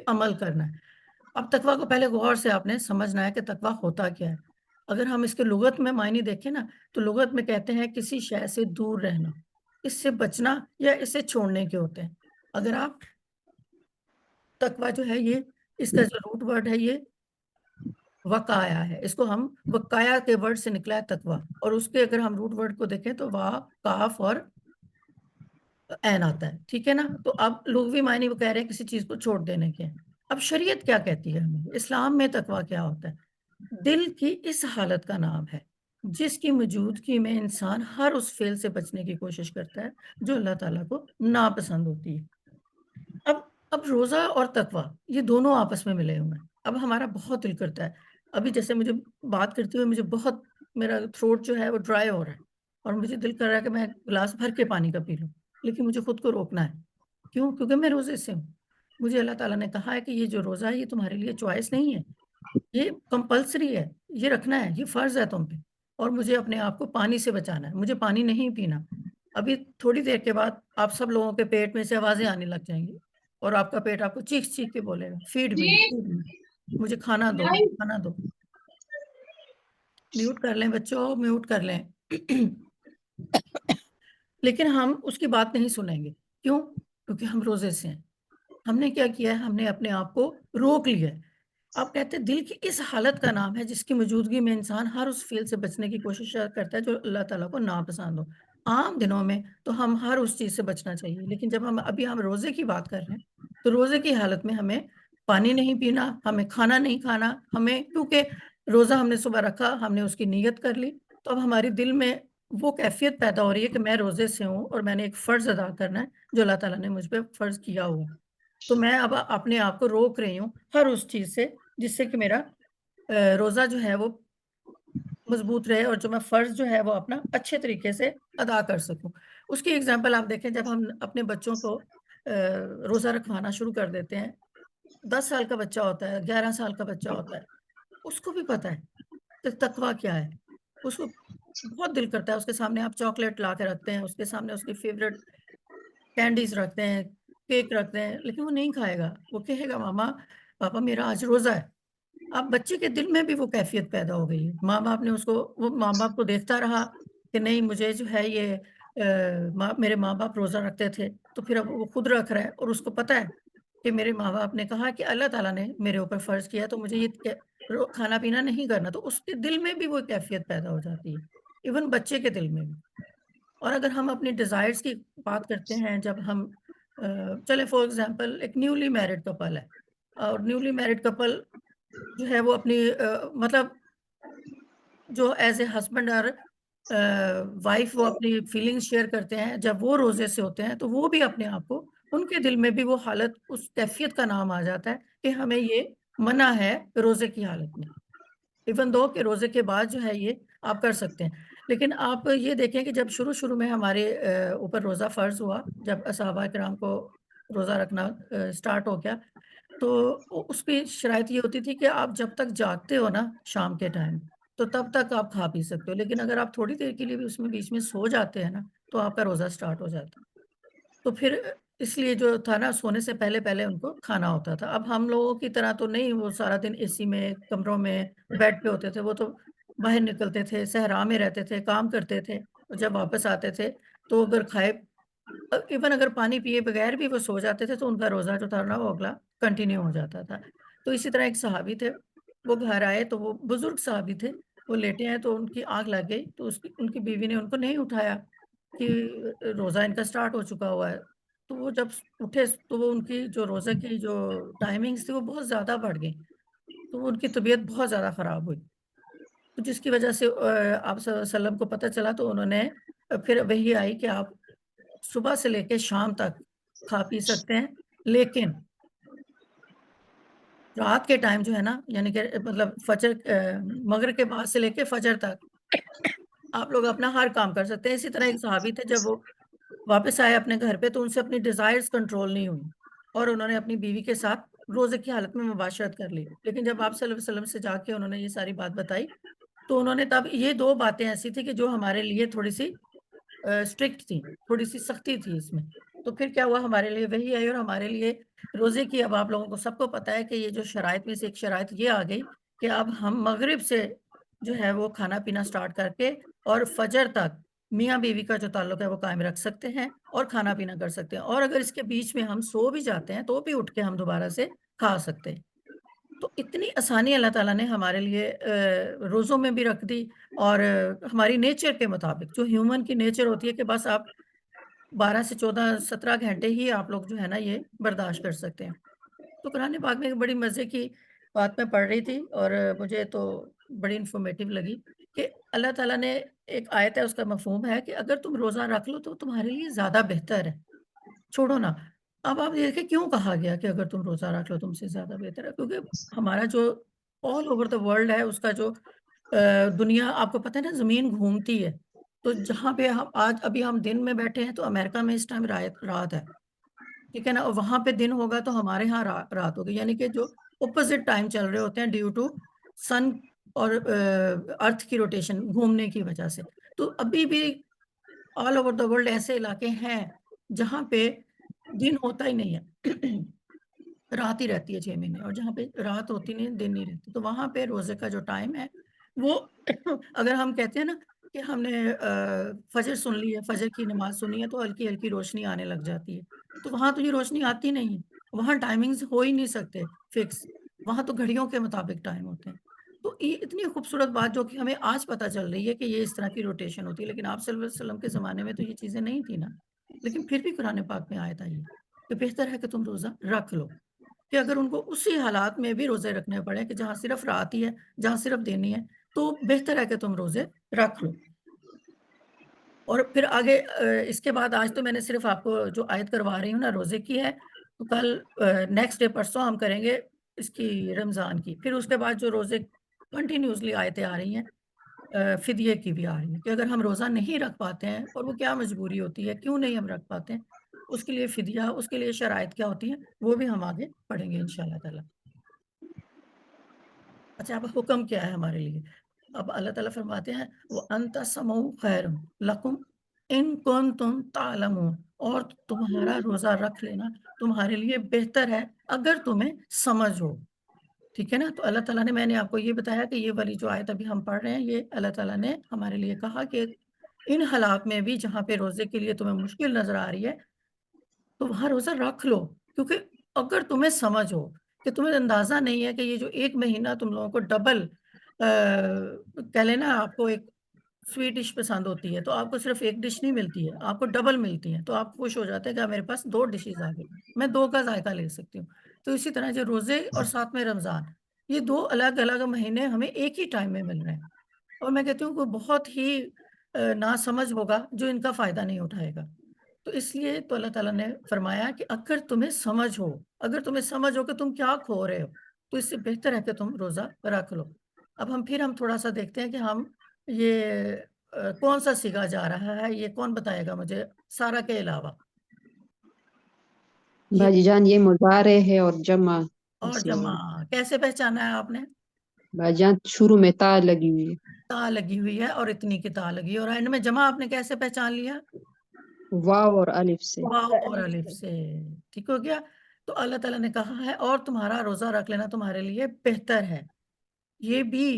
عمل کرنا ہے. اب تقویٰ کو پہلے غور سے آپ نے سمجھنا ہے کہ تقویٰ ہوتا کیا ہے. اگر ہم اس کے لغت میں معنی دیکھیں نا تو لغت میں کہتے ہیں کسی شے سے دور رہنا، اس سے بچنا یا اسے چھوڑنے کے ہوتے ہیں. اگر آپ تقویٰ جو ہے یہ اس کا جو روٹ ورڈ ہے یہ وقایا ہے. اس کو ہم وقایا کے ورڈ سے نکلا ہے تقویٰ، اور اس کے اگر ہم روٹ ورڈ کو دیکھیں تو وا، کاف اور عین آتا ہے. ٹھیک ہے نا. تو اب لغوی معنی وہ کہہ رہے ہیں کسی چیز کو چھوڑ دینے کے. اب شریعت کیا کہتی ہے ہمیں؟ اسلام میں تقویٰ کیا ہوتا ہے؟ دل کی اس حالت کا نام ہے جس کی موجودگی میں انسان ہر اس فعل سے بچنے کی کوشش کرتا ہے جو اللہ تعالیٰ کو ناپسند ہوتی ہے. اب اب روزہ اور تقویٰ یہ دونوں آپس میں ملے ہوئے ہیں. اب ہمارا بہت دل کرتا ہے، ابھی جیسے مجھے بات کرتے ہوئے مجھے بہت میرا تھروٹ جو ہے وہ ڈرائی ہو رہا ہے اور مجھے دل کر رہا ہے کہ میں گلاس بھر کے پانی کا پی لوں، لیکن مجھے خود کو روکنا ہے. کیوں؟ کیونکہ میں روزے سے ہوں. مجھے اللہ تعالیٰ نے کہا ہے کہ یہ جو روزہ ہے یہ تمہارے لیے چوائس نہیں ہے، یہ کمپلسری ہے، یہ رکھنا ہے، یہ فرض ہے تم پہ. اور مجھے اپنے آپ کو پانی سے بچانا ہے، مجھے پانی نہیں پینا. ابھی تھوڑی دیر کے بعد آپ سب لوگوں کے پیٹ میں سے آوازیں آنے لگ جائیں گی اور آپ کا پیٹ آپ کو چیخ چیخ کے بولے گا فیڈ می، فیڈ می، مجھے کھانا دو، مجھے کھانا دو. میوٹ کر لیں بچوں، میوٹ کر لیں. لیکن ہم اس کی بات نہیں سنیں گے. کیوں؟ کیونکہ ہم روزے سے ہیں. ہم نے کیا کیا ہے؟ ہم نے اپنے آپ کو روک لیا ہے. آپ کہتے ہیں دل کی اس حالت کا نام ہے جس کی موجودگی میں انسان ہر اس فعل سے بچنے کی کوشش کرتا ہے جو اللہ تعالیٰ کو ناپسند ہو. عام دنوں میں تو ہم ہر اس چیز سے بچنا چاہیے، لیکن جب ہم روزے کی بات کر رہے ہیں تو روزے کی حالت میں ہمیں پانی نہیں پینا، ہمیں کھانا نہیں کھانا. ہمیں کیونکہ روزہ ہم نے صبح رکھا، ہم نے اس کی نیت کر لی، تو اب ہماری دل میں وہ کیفیت پیدا ہو رہی ہے کہ میں روزے سے ہوں اور میں نے ایک فرض ادا کرنا ہے جو اللہ تعالیٰ نے مجھ پہ فرض کیا ہوا. تو میں اب اپنے آپ کو روک رہی ہوں ہر اس چیز سے جس سے کہ میرا روزہ جو ہے وہ مضبوط رہے اور جو میں فرض جو ہے وہ اپنا اچھے طریقے سے ادا کر سکوں. اس کی اگزامپل آپ دیکھیں، جب ہم اپنے بچوں کو روزہ رکھوانا شروع کر دیتے ہیں، 10 سال کا بچہ ہوتا ہے، 11 سال کا بچہ ہوتا ہے، اس کو بھی پتا ہے کہ تقویٰ کیا ہے. اس کو بہت دل کرتا ہے، اس کے سامنے آپ چاکلیٹ لا کے رکھتے ہیں، اس کے سامنے اس کی فیوریٹ کینڈیز رکھتے ہیں، کیک رکھتے ہیں، لیکن وہ نہیں کھائے گا. وہ کہے گا ماما پاپا میرا آج روزہ ہے. اب بچے کے دل میں بھی وہ کیفیت پیدا ہو گئی ہے. ماں باپ نے وہ ماں باپ کو دیکھتا رہا کہ نہیں مجھے جو ہے یہ میرے ماں باپ روزہ رکھتے تھے، تو پھر اب وہ خود رکھ رہا ہے اور اس کو پتا ہے کہ میرے ماں باپ نے کہا کہ اللہ تعالیٰ نے میرے اوپر فرض کیا تو مجھے یہ کھانا پینا نہیں کرنا. تو اس کے دل میں بھی وہ کیفیت پیدا ہو جاتی ہے، ایون بچے کے دل میں بھی. اور اگر ہم اپنی ڈیزائرز کی بات کرتے ہیں، جب ہم چلے فار ایگزامپل ایک نیولی میرڈ کپل ہے اور نیولی میرڈ کپل جو ہے وہ اپنی مطلب جو ایز اے ہسبینڈ اور وائف وہ اپنی فیلنگز شیئر کرتے ہیں، جب وہ روزے سے ہوتے ہیں تو وہ بھی اپنے آپ کو ان کے دل میں بھی وہ حالت اس کیفیت کا نام آ جاتا ہے کہ ہمیں یہ منع ہے روزے کی حالت میں، ایون دو کہ روزے کے بعد جو ہے یہ آپ کر سکتے ہیں. لیکن آپ یہ دیکھیں کہ جب شروع میں ہمارے اوپر روزہ فرض ہوا، جب صحابہ کرام کو روزہ رکھنا سٹارٹ ہو گیا، تو اس کی شرائط یہ ہوتی تھی کہ آپ جب تک جاگتے ہو نا شام کے ٹائم تو تب تک آپ کھا پی سکتے ہو، لیکن اگر آپ تھوڑی دیر کے لیے بھی اس میں بیچ میں سو جاتے ہیں نا تو آپ کا روزہ سٹارٹ ہو جاتا. تو پھر اس لیے جو تھا نا سونے سے پہلے ان کو کھانا ہوتا تھا. اب ہم لوگوں کی طرح تو نہیں وہ سارا دن اے سی میں کمروں میں بیڈ پہ ہوتے تھے، وہ تو باہر نکلتے تھے، صحرا میں رہتے تھے، کام کرتے تھے، اور جب واپس آتے تھے تو اگر کھائے ایون اگر پانی پیے بغیر بھی وہ سو جاتے تھے تو ان کا روزہ جو تھا نا وہ اگلا کنٹینیو ہو جاتا تھا. تو اسی طرح ایک صحابی تھے، وہ گھر آئے تو وہ بزرگ صحابی تھے، وہ لیٹے ہیں تو ان کی آنکھ لگ گئی تو ان کی بیوی نے ان کو نہیں اٹھایا کہ روزہ ان کا سٹارٹ ہو چکا ہوا ہے. تو وہ جب اٹھے تو وہ ان کی جو روزے کی جو ٹائمنگز تھی وہ بہت زیادہ بڑھ گئی، تو ان کی طبیعت بہت زیادہ خراب ہوئی. تو جس کی وجہ سے آپ صلی اللہ علیہ وسلم کو پتہ چلا تو انہوں نے پھر وہی آئی کہ آپ صبح سے لے کے شام تک کھا پی سکتے ہیں، لیکن رات کے ٹائم جو ہے نا یعنی کہ مطلب فجر مغرب کے بعد سے لے کے فجر تک آپ لوگ اپنا ہر کام کر سکتے ہیں. اسی طرح ایک صحابی تھے، جب وہ واپس آئے اپنے گھر پہ تو ان سے اپنی ڈیزائرز کنٹرول نہیں ہوئی اور انہوں نے اپنی بیوی کے ساتھ روزے کی حالت میں مباشرت کر لی. لیکن جب آپ صلی اللہ علیہ وسلم سے جا کے انہوں نے یہ ساری بات بتائی تو انہوں نے تب یہ 2 باتیں ایسی تھی کہ جو ہمارے لیے تھوڑی سی اسٹرکٹ تھی، تھوڑی سی سختی تھی اس میں. تو پھر کیا ہوا، ہمارے لیے وہی آئی، اور ہمارے لیے روزے کی اب آپ لوگوں کو سب کو پتا ہے کہ یہ جو شرائط میں سے ایک شرائط یہ آ گئی کہ اب ہم مغرب سے جو ہے وہ کھانا پینا سٹارٹ کر کے اور فجر تک میاں بیوی کا جو تعلق ہے وہ قائم رکھ سکتے ہیں اور کھانا پینا کر سکتے ہیں، اور اگر اس کے بیچ میں ہم سو بھی جاتے ہیں تو بھی اٹھ کے ہم دوبارہ سے کھا سکتے ہیں۔ تو اتنی آسانی اللہ تعالیٰ نے ہمارے لیے روزوں میں بھی رکھ دی، اور ہماری نیچر کے مطابق جو ہیومن کی نیچر ہوتی ہے کہ بس آپ 12 سے 14 17 گھنٹے ہی آپ لوگ جو ہے نا یہ برداشت کر سکتے ہیں۔ تو قرآن پاک میں ایک بڑی مزے کی بات میں پڑھ رہی تھی، اور مجھے تو بڑی انفارمیٹیو لگی کہ اللہ تعالیٰ نے ایک آیت ہے، اس کا مفہوم ہے کہ اگر تم روزہ رکھ لو تو تمہارے لیے زیادہ بہتر ہے، چھوڑو نا۔ اب آپ دیکھیں کیوں کہا گیا کہ اگر تم روزہ رکھ لو تم سے زیادہ بہتر ہے، کیونکہ ہمارا جو آل اوور دا ورلڈ ہے اس کا جو دنیا آپ کو پتہ ہے نا زمین گھومتی ہے، تو جہاں پہ ہم آج ابھی ہم دن میں بیٹھے ہیں تو امریکہ میں اس ٹائم رات ہے، ٹھیک ہے نا، اور وہاں پہ دن ہوگا تو ہمارے ہاں رات ہوگی، یعنی کہ جو اپوزٹ ٹائم چل رہے ہوتے ہیں ڈیو ٹو سن اور ارتھ کی روٹیشن گھومنے کی وجہ سے۔ تو ابھی بھی آل اوور دا ورلڈ ایسے علاقے ہیں جہاں پہ دن ہوتا ہی نہیں ہے رات ہی رہتی ہے 6 مہینے، اور جہاں پہ رات ہوتی نہیں دن نہیں رہتی، تو وہاں پہ روزے کا جو ٹائم ہے وہ اگر ہم کہتے ہیں نا کہ ہم نے فجر سن لی ہے، فجر کی نماز سنی ہے تو ہلکی ہلکی روشنی آنے لگ جاتی ہے، تو وہاں تو یہ روشنی آتی نہیں ہے، وہاں ٹائمنگز ہو ہی نہیں سکتے فکس، وہاں تو گھڑیوں کے مطابق ٹائم ہوتے ہیں۔ تو یہ اتنی خوبصورت بات جو کہ ہمیں آج پتہ چل رہی ہے کہ یہ اس طرح کی روٹیشن ہوتی ہے، لیکن آپ صلی اللہ علیہ وسلم کے زمانے میں تو یہ چیزیں نہیں تھی نا، لیکن پھر بھی قرآن پاک میں آیت آئی ہے کہ بہتر ہے کہ تم روزہ رکھ لو، کہ اگر ان کو اسی حالات میں بھی روزے رکھنے پڑے کہ جہاں صرف رات ہی ہے، جہاں صرف دن ہی ہے، تو بہتر ہے کہ تم روزے رکھ لو۔ اور پھر آگے اس کے بعد آج تو میں نے صرف آپ کو جو آیت کروا رہی ہوں نا روزے کی ہے، تو کل نیکسٹ ڈے پرسوں ہم کریں گے اس کی رمضان کی، پھر اس کے بعد جو روزے کنٹینیوسلی آیتیں آ رہی ہیں فدیے کی بھی آ رہی ہیں کہ اگر ہم روزہ نہیں رکھ پاتے ہیں اور وہ کیا مجبوری ہوتی ہے، کیوں نہیں ہم رکھ پاتے ہیں، اس کے لیے فدیہ، اس کے لیے شرائط کیا ہوتی ہیں، وہ بھی ہم آگے پڑھیں گے انشاءاللہ تعالی۔ اچھا اب حکم کیا ہے ہمارے لیے؟ اب اللہ تعالیٰ فرماتے ہیں وَأَن تَصُومُوا خَيْرٌ لَكُمْ إِن كُنتُمْ تَعْلَمُونَ، اور تمہارا روزہ رکھ لینا تمہارے لیے بہتر ہے اگر تمہیں سمجھ ہو، ٹھیک ہے نا۔ تو اللہ تعالیٰ نے، میں نے آپ کو یہ بتایا کہ یہ والی جو آیت ابھی ہم پڑھ رہے ہیں، یہ اللہ تعالیٰ نے ہمارے لیے کہا کہ ان حالات میں بھی جہاں پہ روزے کے لیے تمہیں مشکل نظر آ رہی ہے تو وہاں روزہ رکھ لو، کیونکہ اگر تمہیں سمجھ ہو کہ تمہیں اندازہ نہیں ہے کہ یہ جو 1 مہینہ تم لوگوں کو ڈبل کہہ لیں نا، آپ کو ایک سویٹ ڈش پسند ہوتی ہے تو آپ کو صرف 1 ڈش نہیں ملتی ہے، آپ کو ڈبل ملتی ہے، تو آپ خوش ہو جاتے ہیں کہ میرے پاس 2 ڈشز آ گئی، میں 2 کا ذائقہ لے سکتی ہوں۔ تو اسی طرح جو روزے اور ساتھ میں رمضان، یہ 2 الگ الگ مہینے ہمیں ایک ہی ٹائم میں مل رہے ہیں، اور میں کہتی ہوں کہ بہت ہی ناسمجھ ہوگا جو ان کا فائدہ نہیں اٹھائے گا۔ تو اس لیے تو اللہ تعالیٰ نے فرمایا کہ اگر تمہیں سمجھ ہو، اگر تمہیں سمجھ ہو کہ تم کیا کھو رہے ہو، تو اس سے بہتر ہے کہ تم روزہ رکھ لو۔ اب ہم تھوڑا سا دیکھتے ہیں کہ ہم یہ کون سا سیکھا جا رہا ہے، یہ کون بتائے گا مجھے سارا کے علاوہ؟ یہ باجی جان یہ مضارع ہے اور جمع اور اسی جمع میں کیسے پہچانا ہے آپ نے؟ باجی جان شروع میں تا لگی ہوئی ہے، تا لگی ہوئی ہے اور اتنی کی تا لگی ہے، اور اینڈ میں جمع آپ نے کیسے پہچان لیا؟ واو اور الف سے۔ واو اور الف سے، ٹھیک ہو گیا۔ تو اللہ تعالیٰ نے کہا ہے اور تمہارا روزہ رکھ لینا تمہارے لیے بہتر ہے، یہ بھی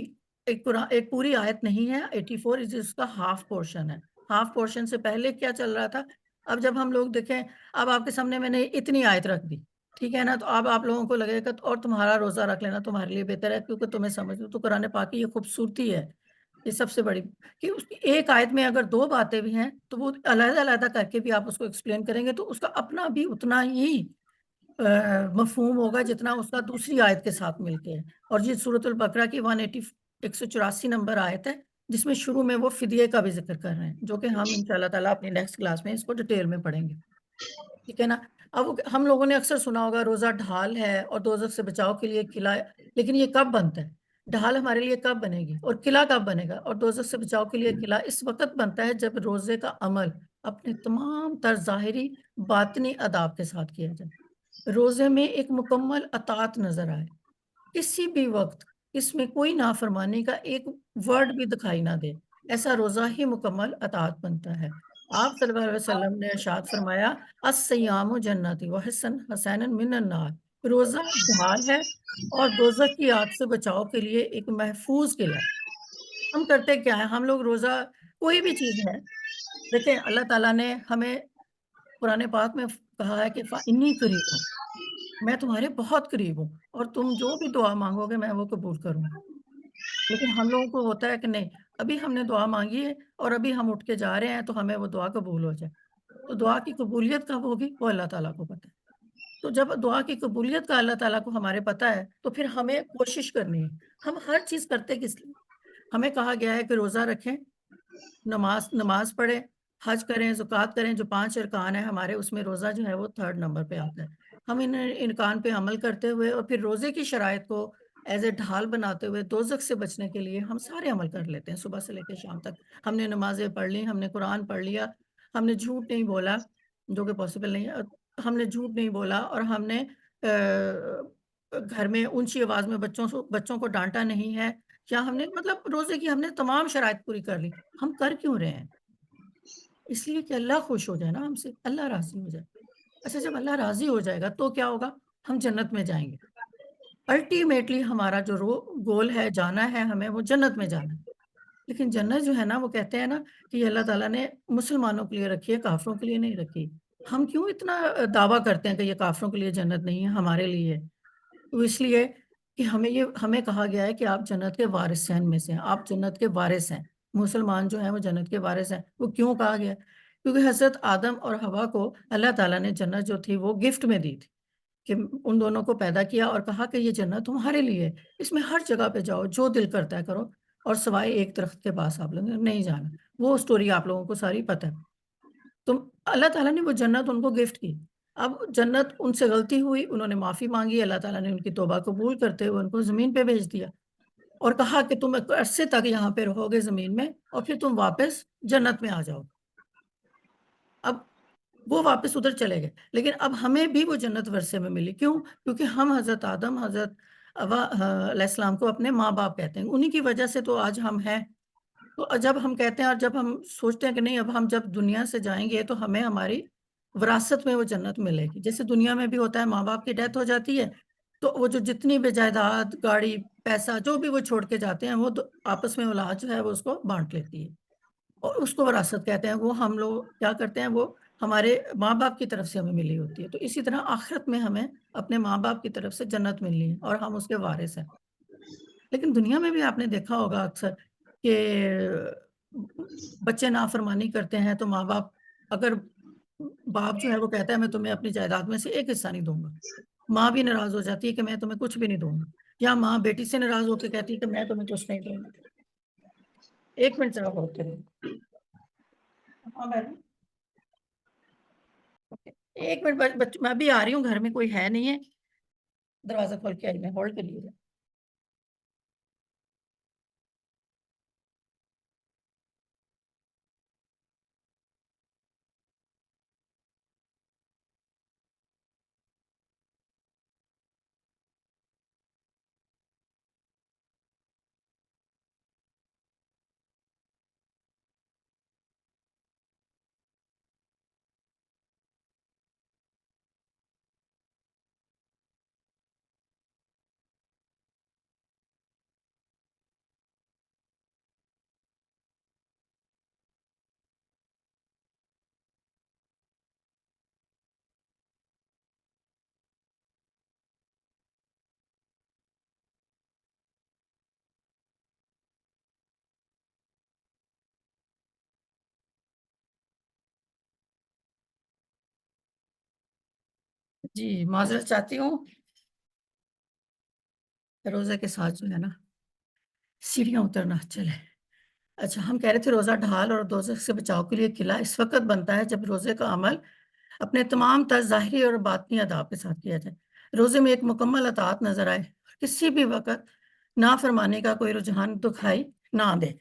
ایک پوری آیت نہیں ہے، 84 اس کا ہاف پورشن ہے، ہاف پورشن سے پہلے کیا چل رہا تھا؟ اب جب ہم لوگ دیکھیں، اب آپ کے سامنے میں نے اتنی آیت رکھ دی، ٹھیک ہے نا، تو اب آپ لوگوں کو لگے گا اور تمہارا روزہ رکھ لینا تمہارے لیے بہتر ہے کیونکہ تمہیں سمجھ لو، تو قرآن پاک کی یہ خوبصورتی ہے، یہ سب سے بڑی، کہ اس کی ایک آیت میں اگر 2 باتیں بھی ہیں تو وہ علیحدہ علیحدہ کر کے بھی آپ اس کو ایکسپلین کریں گے تو اس کا اپنا بھی اتنا ہی مفہوم ہوگا جتنا اس کا دوسری آیت کے ساتھ مل کے ہے۔ اور یہ سورۃ البقرہ کی 184 نمبر آیت ہے جس میں شروع میں وہ فدیے کا بھی ذکر کر رہے ہیں، جو کہ ہم انشاءاللہ تعالیٰ اپنی نیکسٹ کلاس میں اس کو ڈیٹیل میں پڑھیں گے، ٹھیک ہے نا۔ اب ہم لوگوں نے اکثر سنا ہوگا روزہ ڈھال ہے اور دوزخ سے بچاؤ کے لیے قلعہ ہے، لیکن یہ کب بنتا ہے؟ ڈھال ہمارے لیے کب بنے گی اور قلعہ کب بنے گا؟ اور دوزخ سے بچاؤ کے لیے قلعہ اس وقت بنتا ہے جب روزے کا عمل اپنے تمام تر ظاہری باطنی آداب کے ساتھ کیا جائے، روزے میں ایک مکمل اطاعت نظر آئے، کسی بھی وقت اس میں کوئی نافرمانی کا ایک ورڈ بھی دکھائی نہ دے، ایسا روزہ ہی مکمل اطاعت بنتا ہے۔ آپ صلی اللہ علیہ وسلم نے ارشاد فرمایا الصیام جنتی وحسن حسین من النار، روزہ ڈھال ہے اور دوزخ کی آگ سے بچاؤ کے لیے ایک محفوظ قلعہ ہے۔ ہم کرتے کیا ہے؟ ہم لوگ روزہ کوئی بھی چیز ہے، دیکھیں اللہ تعالیٰ نے ہمیں قرآن پاک میں کہا ہے کہ فَإِنِّي قریب، میں تمہارے بہت قریب ہوں اور تم جو بھی دعا مانگو گے میں وہ قبول کروں گا۔ لیکن ہم لوگوں کو ہوتا ہے کہ نہیں، ابھی ہم نے دعا مانگی ہے اور ابھی ہم اٹھ کے جا رہے ہیں تو ہمیں وہ دعا قبول ہو جائے۔ تو دعا کی قبولیت کب ہوگی وہ اللہ تعالیٰ کو پتہ ہے۔ تو جب دعا کی قبولیت کا اللہ تعالیٰ کو ہمارے پتہ ہے تو پھر ہمیں کوشش کرنی ہے۔ ہم ہر چیز کرتے کس لیے؟ ہمیں کہا گیا ہے کہ روزہ رکھیں، نماز پڑھیں، حج کریں، زکوٰۃ کریں، جو 5 ارکان ہیں ہمارے، اس میں روزہ جو ہے وہ 3rd نمبر پہ آتا ہے۔ ہم ان ارکان پہ عمل کرتے ہوئے اور پھر روزے کی شرائط کو ایز اے ڈھال بناتے ہوئے دوزخ سے بچنے کے لیے ہم سارے عمل کر لیتے ہیں صبح سے لے کے شام تک۔ ہم نے نمازیں پڑھ لی، ہم نے قرآن پڑھ لیا، ہم نے جھوٹ نہیں بولا جو کہ پاسبل نہیں ہے، ہم نے جھوٹ نہیں بولا اور ہم نے گھر میں اونچی آواز میں بچوں کو ڈانٹا نہیں ہے، یا ہم نے مطلب روزے کی ہم نے تمام شرائط پوری کر لی۔ ہم کر کیوں رہے ہیں؟ اس لیے کہ اللہ خوش ہو جائے نا ہم سے، اللہ راضی ہو جائے۔ اچھا جب اللہ راضی ہو جائے گا تو کیا ہوگا؟ ہم جنت میں جائیں گے۔ الٹیمیٹلی ہمارا جو گول ہے، جانا ہے ہمیں، وہ جنت میں جانا ہے۔ لیکن جنت جو ہے نا، وہ کہتے ہیں نا کہ یہ اللہ تعالیٰ نے مسلمانوں کے لیے رکھی ہے، کافروں کے لیے نہیں رکھی۔ ہم کیوں اتنا دعویٰ کرتے ہیں کہ یہ کافروں کے لیے جنت نہیں ہے، ہمارے لیے ہے؟ تو اس لیے کہ ہمیں کہا گیا ہے کہ آپ جنت کے وارثین میں سے ہیں، آپ جنت کے وارث ہیں۔ مسلمان جو ہیں وہ جنت کے وارث ہیں۔ وہ کیوں کہا گیا؟ کیونکہ حضرت آدم اور حوا کو اللہ تعالیٰ نے جنت جو تھی وہ گفٹ میں دی تھی، کہ ان دونوں کو پیدا کیا اور کہا کہ یہ جنت تمہارے لیے ہے، اس میں ہر جگہ پہ جاؤ، جو دل کرتا ہے کرو، اور سوائے ایک درخت کے پاس آپ لوگوں نے نہیں جانا۔ وہ سٹوری آپ لوگوں کو ساری پتہ ہے۔ تو اللہ تعالیٰ نے وہ جنت ان کو گفٹ کی۔ اب جنت ان سے غلطی ہوئی، انہوں نے معافی مانگی، اللہ تعالیٰ نے ان کی توبہ قبول کرتے ہوئے ان کو زمین پہ بھیج دیا اور کہا کہ تم ایک عرصے تک یہاں پہ رہو گے زمین میں اور پھر تم واپس جنت میں آ جاؤ۔ اب وہ واپس ادھر چلے گئے، لیکن اب ہمیں بھی وہ جنت ورثے میں ملی۔ کیوں؟ کیونکہ ہم حضرت آدم، حضرت حوا علیہ السلام کو اپنے ماں باپ کہتے ہیں، انہی کی وجہ سے تو آج ہم ہیں۔ تو جب ہم کہتے ہیں اور جب ہم سوچتے ہیں کہ نہیں اب ہم جب دنیا سے جائیں گے تو ہمیں ہماری وراثت میں وہ جنت ملے گی، جیسے دنیا میں بھی ہوتا ہے، ماں باپ کی ڈیتھ ہو جاتی ہے تو وہ جو جتنی بھی جائیداد، گاڑی، پیسہ جو بھی وہ چھوڑ کے جاتے ہیں، وہ آپس میں اولاد جو ہے وہ اس کو بانٹ لیتی ہے اور اس کو وراثت کہتے ہیں۔ وہ ہم لوگ کیا کرتے ہیں، وہ ہمارے ماں باپ کی طرف سے ہمیں ملی ہوتی ہے۔ تو اسی طرح آخرت میں ہمیں اپنے ماں باپ کی طرف سے جنت ملنی ہے اور ہم اس کے وارث ہیں۔ لیکن دنیا میں بھی آپ نے دیکھا ہوگا اکثر کہ بچے نافرمانی کرتے ہیں تو ماں باپ، اگر باپ جو ہے وہ کہتا ہے میں تمہیں اپنی جائیداد میں سے ایک حصہ نہیں دوں گا، ماں بھی ناراض ہو جاتی ہے کہ میں تمہیں کچھ بھی نہیں دوں گا، یا ماں بیٹی سے ناراض ہو کے کہتی ہے کہ میں تمہیں کچھ نہیں دوں گا۔ 1 منٹ ذرا ہوتے کریں۔ ہاں میڈم، 1 منٹ، میں بھی آ رہی ہوں، گھر میں کوئی ہے نہیں ہے، دروازہ کھول کے آئی، میں ہولڈ کر لیجیے۔ جی معذرت چاہتی ہوں، روزہ کے ساتھ جو ہے نا سیڑھیاں اترنا چلے۔ اچھا، ہم کہہ رہے تھے روزہ ڈھال اور دوزخ سے بچاؤ کے لیے قلعہ اس وقت بنتا ہے جب روزے کا عمل اپنے تمام تر ظاہری اور باطنی آداب کے ساتھ کیا جائے، روزے میں ایک مکمل اطاعت نظر آئے، کسی بھی وقت نافرمانی کا کوئی رجحان دکھائی نہ دے۔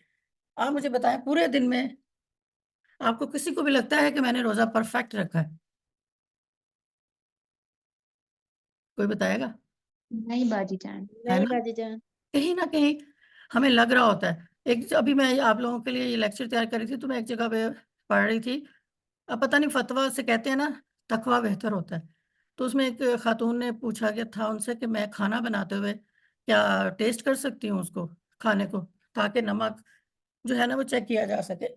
آپ مجھے بتائیں پورے دن میں آپ کو کسی کو بھی لگتا ہے کہ میں نے روزہ پرفیکٹ رکھا ہے؟ کوئی بتائے گا؟ نہیں باجی جان۔ ہے نہیں نا؟ باجی جان۔ کہیں نہ کہیں ہمیں لگ رہا ہوتا ہے۔ ابھی میں آپ لوگوں کے لیے یہ لیکچر تیار کر رہی تھی تو میں ایک جگہ پہ پڑھ رہی تھی اب پتہ نہیں فتویٰ سے کہتے ہیں نا تقویٰ بہتر ہوتا ہے، تو اس میں ایک خاتون نے پوچھا کہ تھا ان سے کہ میں کھانا بناتے ہوئے کیا ٹیسٹ کر سکتی ہوں اس کو کھانے کو، تاکہ نمک جو ہے نا وہ چیک کیا جا سکے